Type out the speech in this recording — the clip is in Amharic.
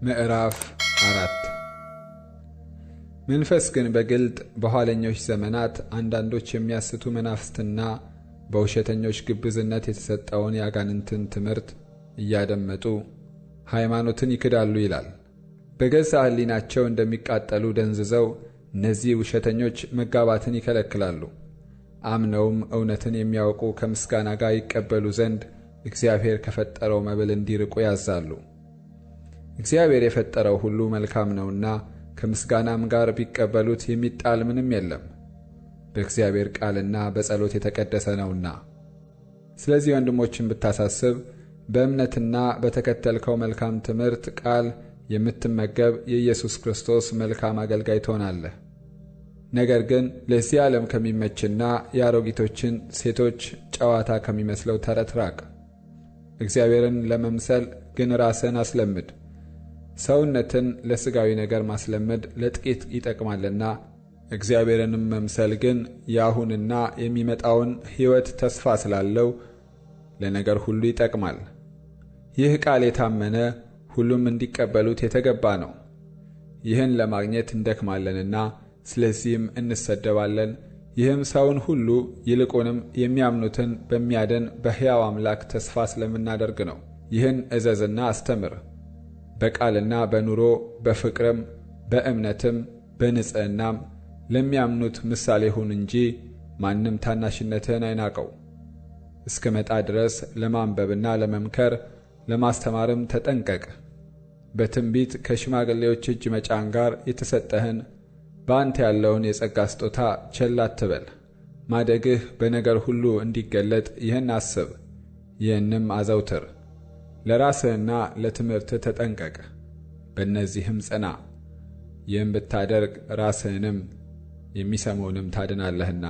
ምዕራፍ 4 መንፈስ ግን በግልጥ በኋለኞች ዘመናት አንዳንዶች የሚያስቱ መናፍስትና በውሸተኞች ግብዝነት የተሰጠውን የአጋንንትን ትምህርት እያደመጡ ሃይማኖትን ይክዳሉ ይላል። በገዛ ሕሊናቸው እንደሚቃጠሉ ደንዝዘው እነዚህ ውሸተኞች መጋባትን ይከለክላሉ። አምነውም እውነትን የሚያውቁ ከምስጋና ጋር ይቀበሉ ዘንድ እግዚአብሔር ከፈጠረው መብል እንዲርቁ ያዛሉ። እግዚአብሔር የፈጠረው ሁሉ መልካም ነውና ከምስጋናም ጋር ቢቀበሉት የሚጣል ምንም የለም፣ በእግዚአብሔር ቃልና በጸሎት የተቀደሰ ነውና። ስለዚህ ወንድሞችን ብታሳስብ በእምነትና በተከተልከው መልካም ትምህርት ቃል የምትመገብ የኢየሱስ ክርስቶስ መልካም አገልጋይ ትሆናለህ። ነገር ግን ለዚህ ዓለም ከሚመችና የአሮጊቶችን ሴቶች ጨዋታ ከሚመስለው ተረት ራቅ። እግዚአብሔርን ለመምሰል ግን ራስን አስለምድ። ሰውነትን ለሥጋዊ ነገር ማስለመድ ለጥቂት ይጠቅማልና እግዚአብሔርንም መምሰል ግን የአሁንና የሚመጣውን ሕይወት ተስፋ ስላለው ለነገር ሁሉ ይጠቅማል። ይህ ቃል የታመነ ሁሉም እንዲቀበሉት የተገባ ነው። ይህን ለማግኘት እንደክማለንና ስለዚህም እንሰደባለን። ይህም ሰውን ሁሉ ይልቁንም የሚያምኑትን በሚያድን በሕያው አምላክ ተስፋ ስለምናደርግ ነው። ይህን እዘዝና አስተምር። በቃልና በኑሮ በፍቅርም በእምነትም በንጽሕናም ለሚያምኑት ምሳሌ ሁን እንጂ ማንም ታናሽነትህን አይናቀው። እስክመጣ ድረስ ለማንበብና ለመምከር ለማስተማርም ተጠንቀቅ። በትንቢት ከሽማግሌዎች እጅ መጫን ጋር የተሰጠህን በአንተ ያለውን የጸጋ ስጦታ ቸል አትበል። ማደግህ በነገር ሁሉ እንዲገለጥ ይህን አስብ፣ ይህንም አዘውትር። ለራስህና ለትምህርትህ ተጠንቀቅ፣ በእነዚህም ጽና። ይህም ብታደርግ ራስህንም የሚሰሙንም ታድናለህና።